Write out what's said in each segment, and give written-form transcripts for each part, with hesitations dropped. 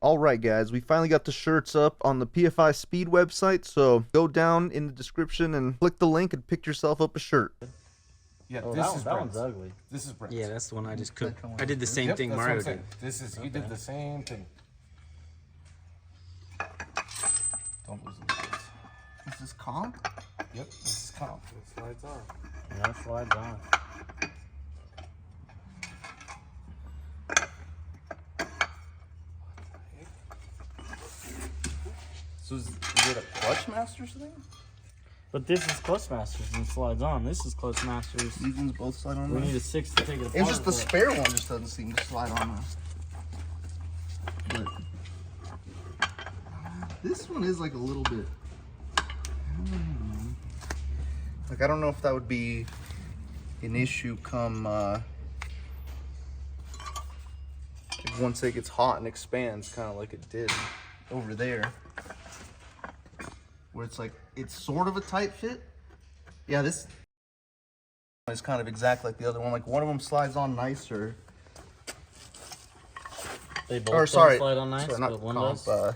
Alright guys, we finally got the shirts up on the PFI Speed website, so go down in the description and click the link and pick yourself up a shirt. Yeah, oh, that one's ugly. This is Bret. Yeah, that's the one I just cooked. I did the same thing that's Mario what I'm did. saying. This is you did the same thing. Don't lose this. Is this comp? Yep, this is comp. It slides on. Yeah, it slides on. So is it a Clutch Masters thing? But this is Clutch Masters and slides on. This is Clutch Masters. These ones both slide on We there? need a 6 to take it apart. It's just the spare one just doesn't seem to slide on there. But this one is like a little bit. Like I don't know if that would be an issue come once it gets hot and expands, kind of like it did over there, where it's like it's sort of a tight fit. Yeah, this is kind of exact like the other one. Like one of them slides on nicer. They both slide on nice, sorry, not but one comp, does.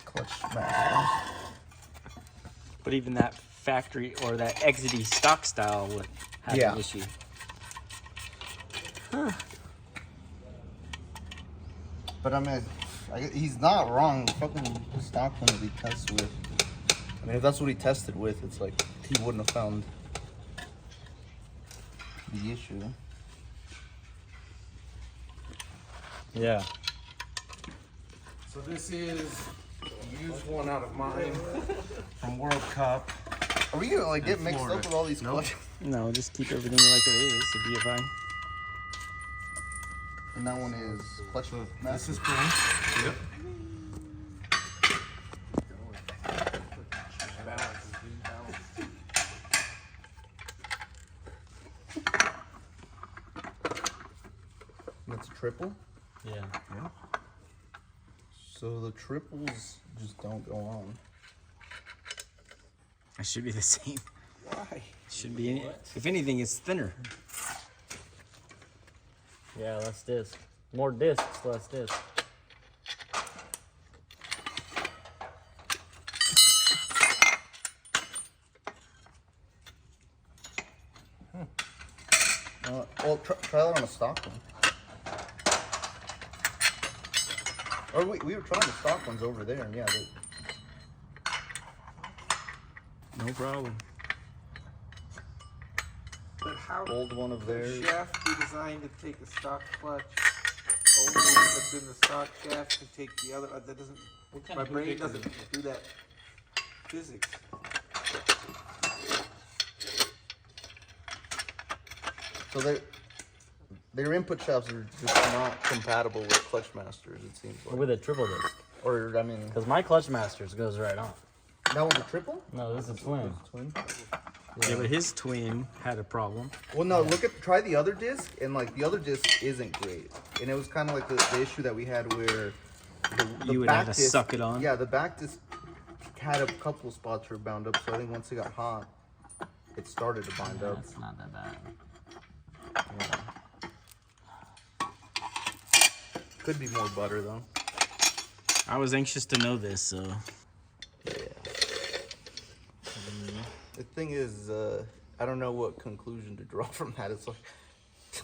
Clutch Masters. But even that factory or that exity stock style would have an issue. Huh. But I mean, he's not wrong. The fucking stock one that he tests with. I mean, if that's what he tested with, it's like he wouldn't have found the issue. Yeah. So this is a used one out of mine from World Cup. Are we gonna like get In mixed Florida. up with all these clutches? No, just keep everything like it is. It'll be fine. And that one is Clutch This Masters. is Bret. Yep. That's a triple. Yeah. So the triples just don't go on. It should be the same. Why? Should be. If anything, it's thinner. Yeah, less disc. More discs, less disc. Well, try that on a stock one. Or we were trying the stock ones over there, and yeah, No problem. But how old one of would theirs. the shaft be designed to take a stock clutch only, but then the stock shaft can take the other? That doesn't. My brain doesn't do that physics. So their input shafts are just not compatible with Clutch Masters, it seems like. With a triple disc. Or, I mean, Because my Clutch Masters goes right on. that one's a triple? No, this is a twin. Twin? Yeah, but his twin had a problem. Well, no, try the other disc, and like the other disc isn't great. And it was kind of like the issue that we had where the You would back have to disc, suck it on? Yeah, the back disc had a couple spots were bound up, so I think once it got hot, it started to bind up. It's not that bad. Could be more butter though. I was anxious to know this, so. Yeah. The thing is, I don't know what conclusion to draw from that. It's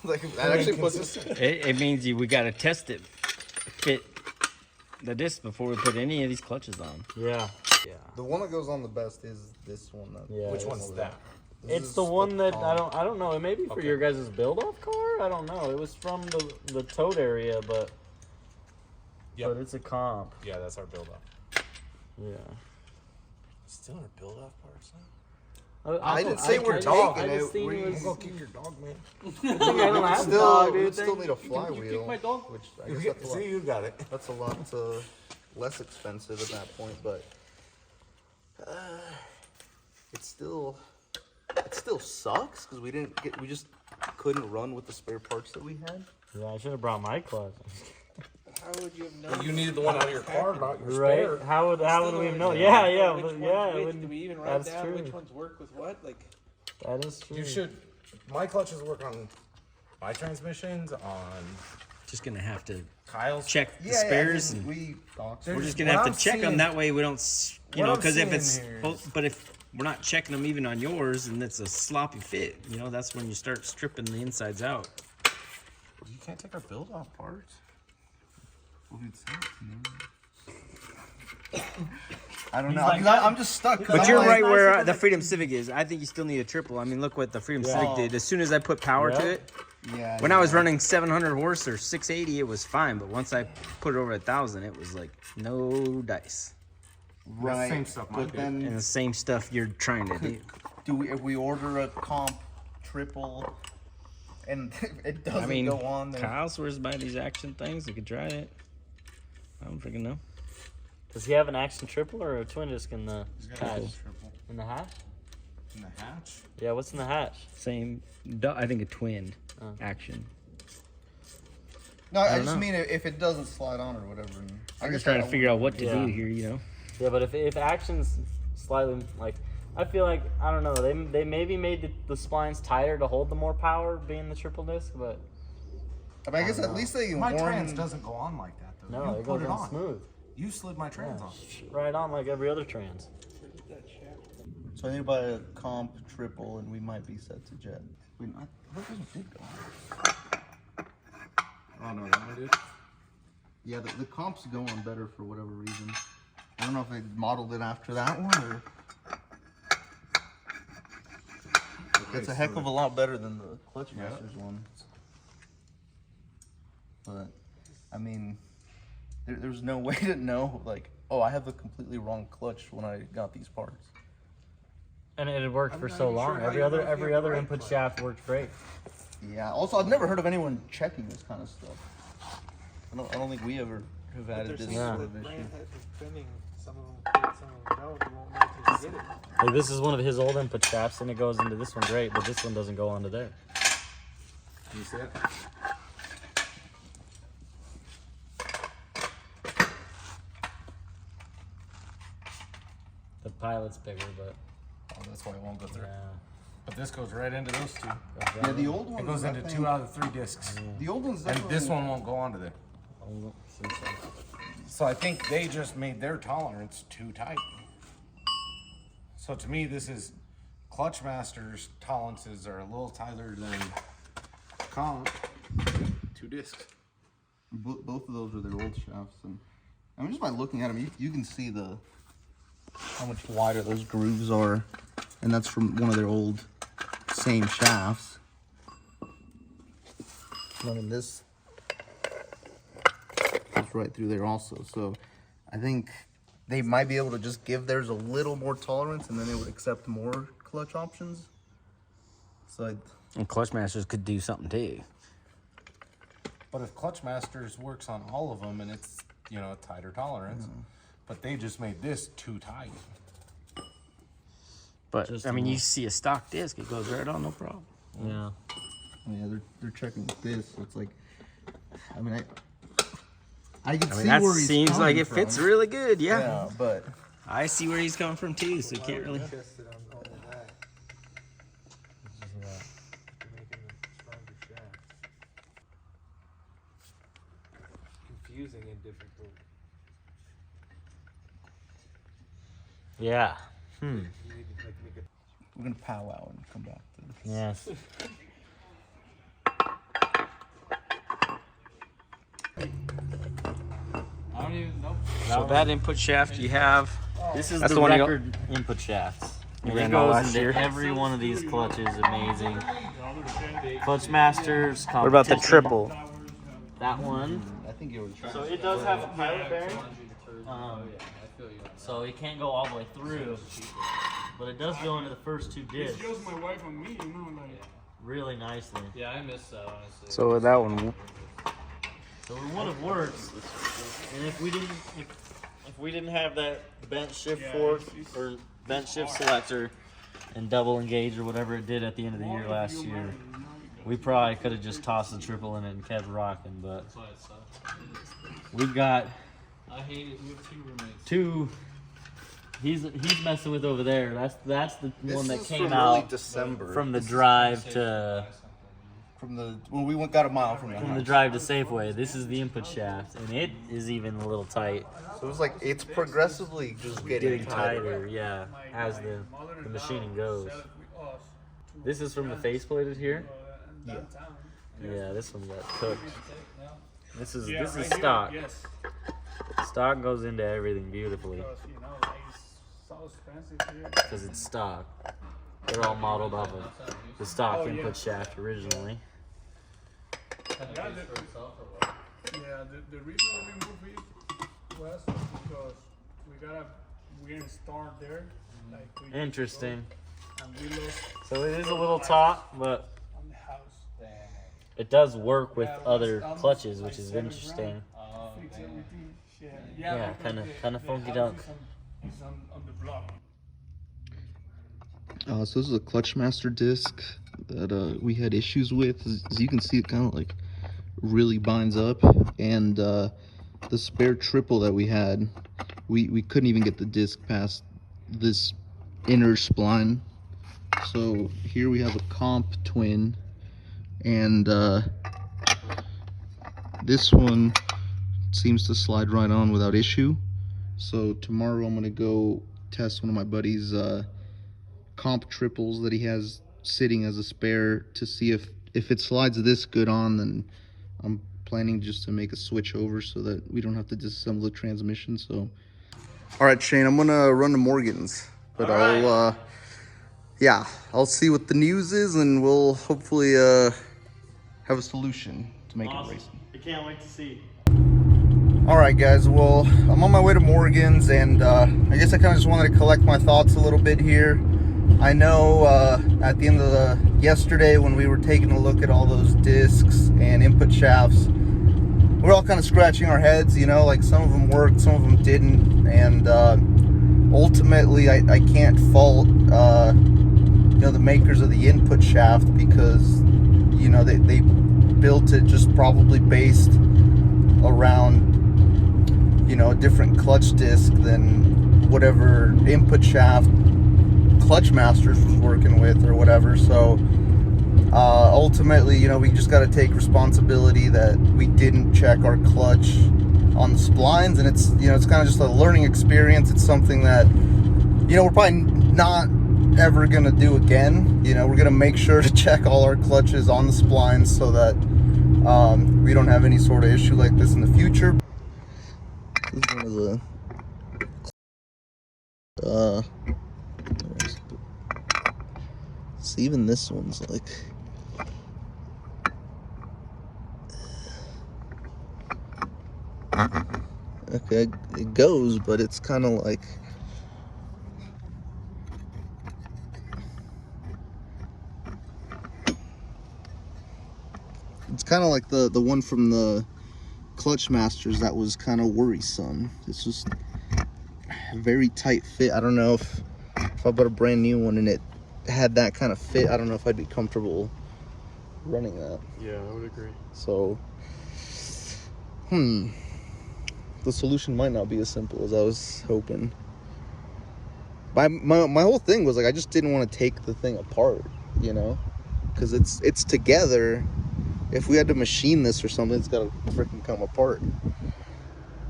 like that actually puts us. It means we got to test it, fit the disc before we put any of these clutches on. Yeah. Yeah. The one that goes on the best is this one. Yeah. Which one's that? It's the one that I don't know. It may be for your guys' build off car. I don't know. It was from the tote area, but Yep. but it's a comp. Yeah, that's our build up. Yeah. Still our build up parts. I didn't say we're taking I it. just seen We- it I'm was, gonna kick your dog, man. I don't have a Still, dog, we dude. would still need a flywheel, my dog? which I guess that's a lot, See, you got it. that's a lot less expensive at that point, but it still sucks because we just couldn't run with the spare parts that we had. Yeah, I should have brought my clutch. How would you have known? You needed the one out of your car, not your Right? spare. How would we have known? Which Yeah, ones yeah. which? When, Do we even write that's down true. which ones work with what? Like, That is true. You should. My clutches work on my transmissions, on just gonna have to Kyle's check the Yeah, spares. yeah, and we're we're just What gonna have I'm to check them. seeing- That way we don't, you what know, I'm because if seeing it's, here but if we're not checking them even on yours and it's a sloppy fit, you know, that's when you start stripping the insides out. You can't take our build off parts. I don't know. I'm just stuck. 'cause But I'm you're like- right where the Freedom Civic is. I think you still need a triple. I mean, look what the Freedom Civic did. As soon as I put power to it, Yeah. when I was running 700 horse or 680, it was fine. But once I put it over 1,000, it was like no dice. right, same stuff mine but did. then And the same stuff you're trying to do. if we order a comp triple and it doesn't I mean, go on there? Kyle swears by these action things. We could try it. I don't freaking know. Does he have an action triple or a twin disc in the hatch? In the hatch? In the hatch? Yeah, what's in the hatch? Same. I think a twin action. No, I don't just know. mean if it doesn't slide on or whatever. And I'm just trying to figure out what to Yeah. do here, you know? Yeah, but if action's slightly like, I feel like I don't know. They maybe made the splines tighter to hold the more power, being the triple disc, but I mean, I guess at least they My warn. trans doesn't go on like that though. no, You it put goes it on on. smooth, You slid my trans on. right on like every other trans. So I need to buy a comp triple, and we might be set to jet. Wait, what did go on? Oh no, that one did. Yeah, the comps go on better for whatever reason. I don't know if they modeled it after that one or. It's a heck of a lot better than the Clutch Masters one. But, I mean, there's no way to know, like, oh, I have the completely wrong clutch when I got these parts. And it had worked for not so even long. sure how Every you other know if you every have the other right input clutch. shaft worked great. Yeah, also, I've never heard of anyone checking this kind of stuff. I don't think we ever have But had they're this saying sort that of issue. brand has been spinning. Some of them fit, some of them don't. You won't know until you get it. Like this is one of his old input shafts, and it goes into this one great, but this one doesn't go onto there. You see it? The pilot's bigger, but Oh, that's why it won't go through. yeah. But this goes right into those two. Yeah, the old one It goes into 2 out of 3 discs. The old one's And definitely. this one won't go onto there. So I think they just made their tolerance too tight. So to me, this is Clutch Masters tolerances are a little tighter than comp. 2 discs. Both of those are their old shafts, and I mean, just by looking at them, you can see how much wider those grooves are, and that's from one of their old same shafts. I mean, this goes right through there also, so I think they might be able to just give theirs a little more tolerance, and then they would accept more clutch options. So And Clutch Masters could do something too. But if Clutch Masters works on all of them and it's, you know, a tighter tolerance, but they just made this too tight. But, Just I mean, a you see a stock disc, it goes right on, no problem. Yeah. yeah, they're checking with this, so it's like, I mean, I can I mean, see that where he's seems like coming it fits from. really good, yeah. Yeah, but I see where he's coming from too, so you can't really. Tested on all of that. You're making a stronger shaft. Confusing and difficult. Yeah. You need to like make it. we're gonna powwow and come back to this. Yes. I don't even know. So that input shaft you have, This is That's the the one you record input shafts. You And ran it that goes last into year? every one of these clutches. Amazing. Clutch Masters. what about the competition. triple? That one. I think you were trying. So it does have a pilot bearing. So it can't go all the way through, but it does go into the first 2 discs Just my wife and me, you know, like. really nicely. Yeah, I miss that honestly. So with that one, So it would have worked, and if we didn't have that bent shift fork or bent shift selector and double engage or whatever it did at the end of the year last year, we probably could have just tossed the triple in it and kept rocking. But That's why it sucks. we've got I hate it. We have 2 roommates. 2. He's messing with over there. That's the This one that is came from out early December. from the drive to when we got a mile from the From the house. drive to Safeway, this is the input shaft, and it is even a little tight. So it was like it's progressively just getting tighter. Yeah, as the machining goes. This is from the faceplated here. Yeah. Yeah, this one got cooked. This is stock. Stock goes into everything beautifully because it's stock. They're all modeled off of the stock input shaft originally. Yeah, the reason we moved it was because we didn't start there. Like we Interesting. and we lost So it is a little taut, but on the house. it does work with other clutches, which is interesting. Fix everything. Yeah, because kind of the funky house dunk. is on the block. So this is a Clutchmaster disc that we had issues with. As you can see, it kind of like really binds up, and the spare triple that we had, we couldn't even get the disc past this inner spline. So here we have a comp twin, and this one seems to slide right on without issue. So tomorrow I'm gonna go test one of my buddy's comp triples that he has sitting as a spare to see if it slides this good on. Then I'm planning just to make a switch over so that we don't have to disassemble the transmission. So all right, Shane, I'm gonna run to Morgan's, but I'll I'll see what the news is, and we'll hopefully have a solution to make it racing. I can't wait to see. All right, guys, well, I'm on my way to Morgan's, and I guess I kind of just wanted to collect my thoughts a little bit here. I know at the end of yesterday when we were taking a look at all those discs and input shafts, we're all kind of scratching our heads, you know, like some of them worked, some of them didn't, and ultimately I can't fault you know, the makers of the input shaft, because you know they built it just probably based around, you know, a different clutch disc than whatever input shaft Clutchmasters was working with or whatever. So ultimately, you know, we just got to take responsibility that we didn't check our clutch on the splines, and it's, you know, it's kind of just a learning experience. It's something that, you know, we're probably not ever gonna do again. You know, we're gonna make sure to check all our clutches on the splines so that we don't have any sort of issue like this in the future. This is one of the see, even this one's like, okay, it goes, but it's kind of like, it's kind of like the one from the Clutchmasters that was kind of worrisome. It's just a very tight fit. I don't know if I bought a brand new one and it had that kind of fit, I don't know if I'd be comfortable running that. Yeah, I would agree. So the solution might not be as simple as I was hoping. My whole thing was like, I just didn't want to take the thing apart, you know, because it's together. If we had to machine this or something, it's gotta freaking come apart.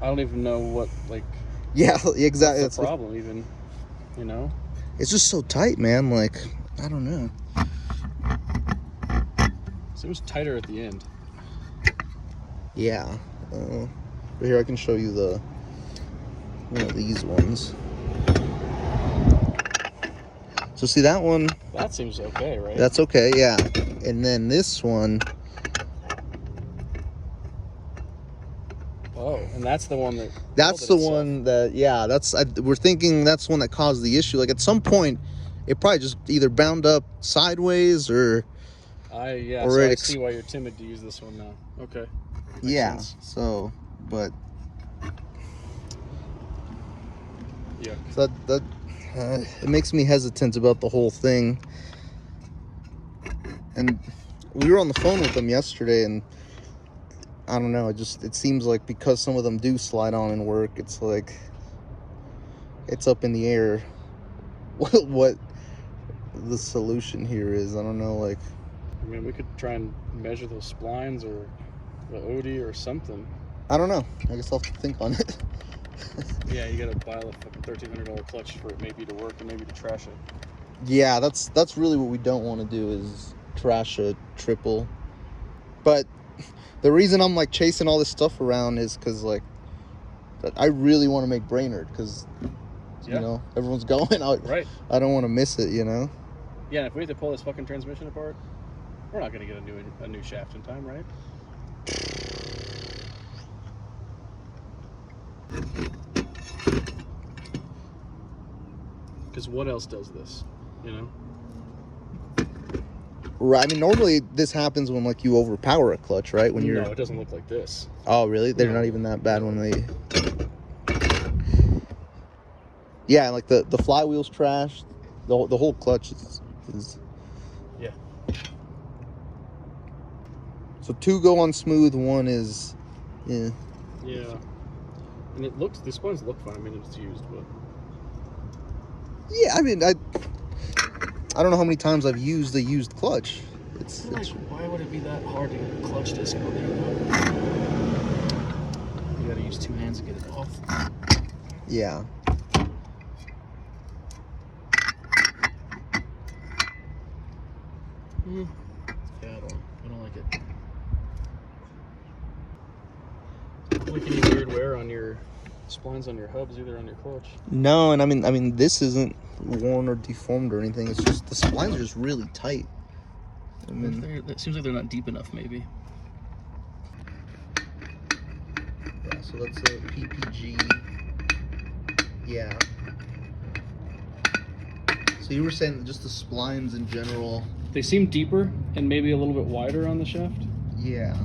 I don't even know what, like, Yeah, exactly. what's the problem even, you know? It's just so tight, man. Like, I don't know. Seems tighter at the end. Yeah. But here, I can show you the, you know, these ones. So see that one? That seems okay, right? That's okay, yeah. And then this one. Oh, and that's the one that... That's the one that, yeah, we're thinking that's the one that caused the issue. Like, at some point, it probably just either bound up sideways or... Yeah, or so it I see why you're timid to use this one now. Okay. Makes yeah, sense. so, but... Yeah. So that it makes me hesitant about the whole thing. And we were on the phone with them yesterday, and I don't know, it seems like because some of them do slide on and work, it's like it's up in the air what the solution here is. I don't know, like, mean, we could try and measure those splines or the OD or something. I don't know. I guess I'll have to think on it. Yeah, you gotta buy a fucking $1,300 clutch for it maybe to work and maybe to trash it. Yeah, that's really what we don't want to do is trash a triple. But the reason I'm like chasing all this stuff around is because like I really want to make Brainerd because you know everyone's going out. Right. I don't want to miss it. You know. Yeah, if we have to pull this fucking transmission apart, we're not gonna get a new shaft in time, right? Because what else does this? You know. Right. I mean, normally this happens when like you overpower a clutch, right? When you're. No, it doesn't look like this. Oh, really? They're not even that bad when they. Yeah, like the flywheel's trashed. The whole clutch is. Yeah. So 2 go on smooth, 1 is. Yeah. Yeah. And it looks. The splines look fine. I mean, it's used, but. Yeah, I mean, I don't know how many times I've used the used clutch. It's Why would it be that hard to get a clutch disc out there? You gotta use 2 hands to get it off. yeah. Yeah, I don't like it. Don't like any weird wear on your splines on your hubs, either on your clutch. No, and I mean, this isn't worn or deformed or anything. It's just the splines are just really tight. I mean, It seems like they're not deep enough, maybe. yeah. So that's a PPG. Yeah. So you were saying just the splines in general. They seem deeper and maybe a little bit wider on the shaft. Yeah.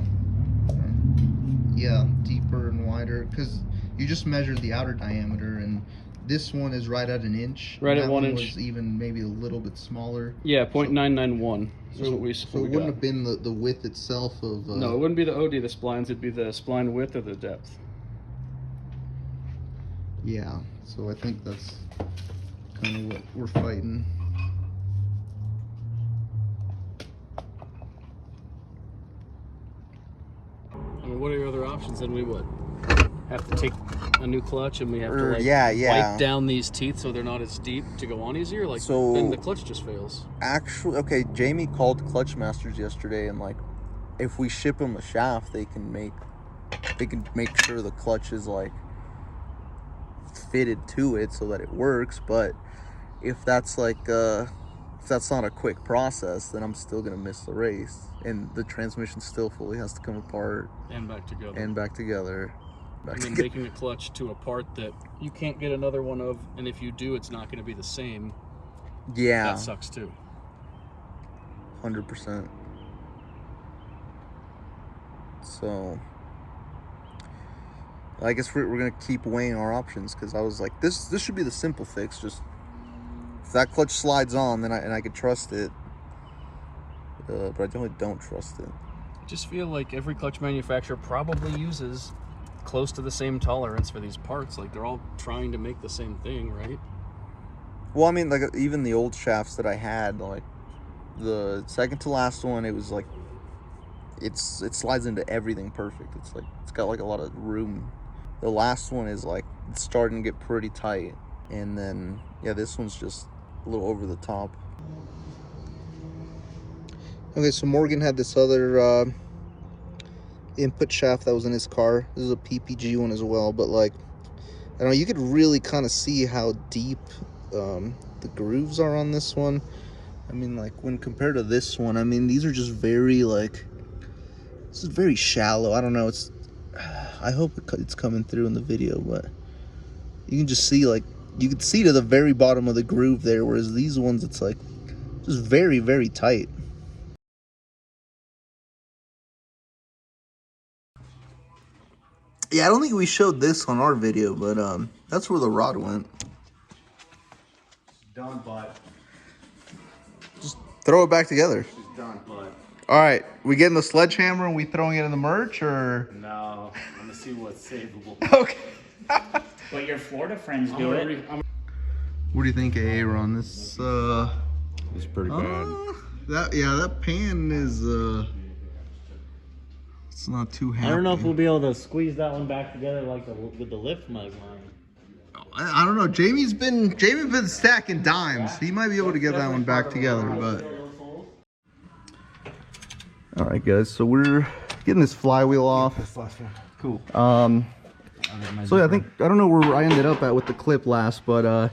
Yeah, deeper and wider because you just measured the outer diameter, and this one is right at 1 inch. Right at That 1 one inch. Was even maybe a little bit smaller. Yeah, 0.991 is what we So it wouldn't have been the width itself of. No, it wouldn't be the OD, the splines. It'd be the spline width or the depth. Yeah. So I think that's kind of what we're fighting. I mean, what are your other options? Then we would have to take a new clutch and we have to like yeah. wipe down these teeth so they're not as deep to go on easier. Like, So- then the clutch just fails. Actually, okay. Jamie called Clutch Masters yesterday, and like, if we ship them a shaft, they can make sure the clutch is like fitted to it so that it works. But if that's like if that's not a quick process, then I'm still gonna miss the race, and the transmission still fully has to come apart And back together. and back together. And then making a clutch to a part that you can't get another one of, and if you do, it's not going to be the same. Yeah, That sucks too. 100%. So I guess we're gonna keep weighing our options, because I was like, this should be the simple fix. Just if that clutch slides on, then I could trust it. But I definitely don't trust it. I just feel like every clutch manufacturer probably uses close to the same tolerance for these parts. Like, they're all trying to make the same thing, right? Well, I mean, like even the old shafts that I had, like the second to last one, it was like it slides into everything perfect. It's like it's got like a lot of room. The last one is like it's starting to get pretty tight, and then yeah, this one's just a little over the top. Okay, so Morgan had this other input shaft that was in his car. This is a PPG one as well, but like I don't know, you could really kind of see how deep the grooves are on this one. I mean, like when compared to this one, I mean, these are just very like, this is very shallow. I don't know, it's, I hope it's coming through in the video, but you can just see, like, you can see to the very bottom of the groove there, whereas these ones, it's like just very, very tight. Yeah, I don't think we showed this on our video, but that's where the rod went. Done, but Just throw it back together. she's done, but All right, we getting the sledgehammer and we throwing it in the merch, or? No, I'm gonna see what's savable. Okay. But your Florida friends do it. What do you think, Aaron? This it's pretty bad. that pan is it's not too happy. I don't know if we'll be able to squeeze that one back together like with the lift mug line. I don't know. Jamie's been stacking dimes. He might be able to get that one back together, but. All right, guys. So we're getting this flywheel off. This last one. Cool. So yeah, I don't know where I ended up at with the clip last, but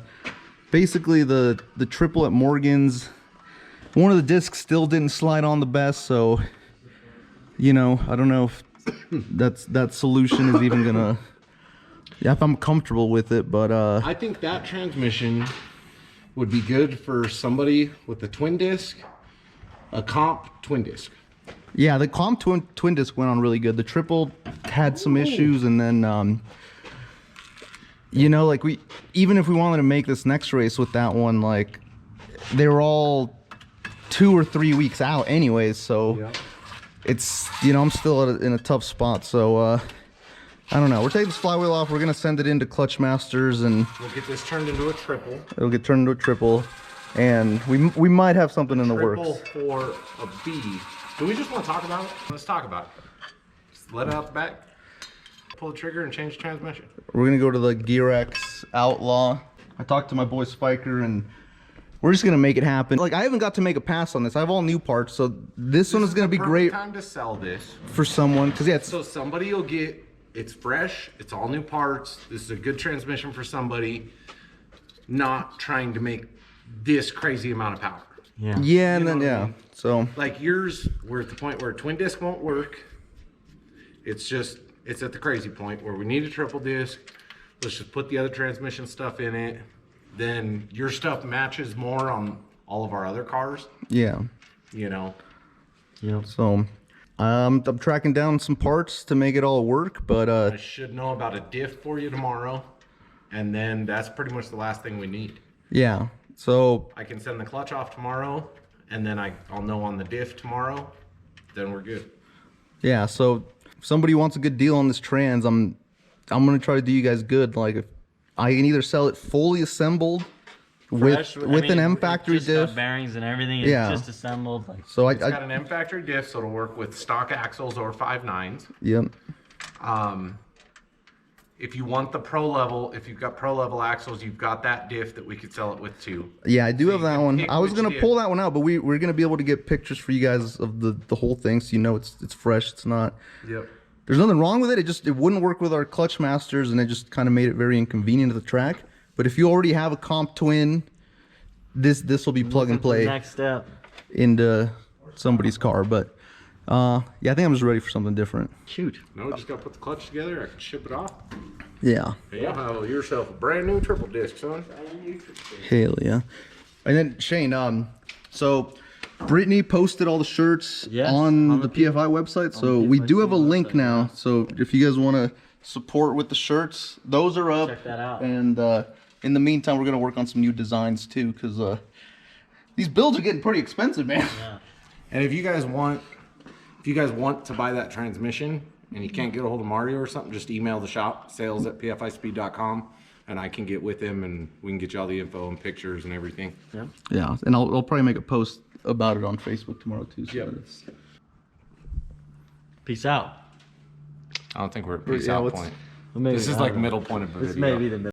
basically the triple at Morgan's, one of the discs still didn't slide on the best, so you know, I don't know if that solution is even gonna, yeah, if I'm comfortable with it, but I think that transmission would be good for somebody with the twin disc, a comp twin disc. yeah, the comp twin disc went on really good. The triple had some issues, and then you know, like even if we wanted to make this next race with that one, like they were all 2 or 3 weeks out anyways, so yeah. It's, you know, I'm still in a tough spot, so I don't know. We're taking this flywheel off. We're gonna send it into Clutch Masters, and we'll get this turned into a triple. It'll get turned into a triple, and we might have something in the works. Triple for a B. Do we just want to talk about it? Let's talk about it. Just let it out the back, pull the trigger, and change the transmission. We're gonna go to the GearX Outlaw. I talked to my boy Spiker, and we're just gonna make it happen. Like, I haven't got to make a pass on this. I have all new parts, so this one is gonna be great. Time to sell this for someone, because yeah, so somebody will get. It's fresh. It's all new parts. This is a good transmission for somebody not trying to make this crazy amount of power. Yeah. Yeah, and then yeah. So like yours, we're at the point where a twin disc won't work. It's at the crazy point where we need a triple disc. Let's just put the other transmission stuff in it. Then your stuff matches more on all of our other cars. Yeah. You know. Yeah. So I'm tracking down some parts to make it all work, but I should know about a diff for you tomorrow, and then that's pretty much the last thing we need. Yeah. So I can send the clutch off tomorrow, and then I'll know on the diff tomorrow. Then we're good. Yeah. So if somebody wants a good deal on this trans, I'm gonna try to do you guys good. Like, if I can either sell it fully assembled with an M factory diff, got bearings and everything. It's just assembled. Like, so it's got an M factory diff, so it'll work with stock axles or 5.9s. Yep. If you want the pro level, if you've got pro level axles, you've got that diff that we could sell it with too. Yeah, I do have that one. I was gonna pull that one out, but we're gonna be able to get pictures for you guys of the whole thing, so you know it's fresh. It's not. Yep. There's nothing wrong with it. It wouldn't work with our Clutch Masters, and it just kind of made it very inconvenient to the track. But if you already have a comp twin, this will be plug and play. Next step into somebody's car. But yeah, I think I'm just ready for something different. Shoot. No, just gotta put the clutch together. I can ship it off. Yeah. You'll have yourself a brand new triple disc, son. Hell yeah. And then Shane, so Brittany posted all the shirts on the PFI website, so we do have a link now. So if you guys want to support with the shirts, those are up. Check that out. And in the meantime, we're gonna work on some new designs too, because these builds are getting pretty expensive, man. Yeah. And if you guys want to buy that transmission and you can't get a hold of Mario or something, just email the shop, sales@pfispeed.com, and I can get with him and we can get you all the info and pictures and everything. Yeah. Yeah, and I'll probably make a post about it on Facebook tomorrow too. So Peace out. I don't think we're at peace out point. Maybe, this is like middle point of the video. This may be the middle.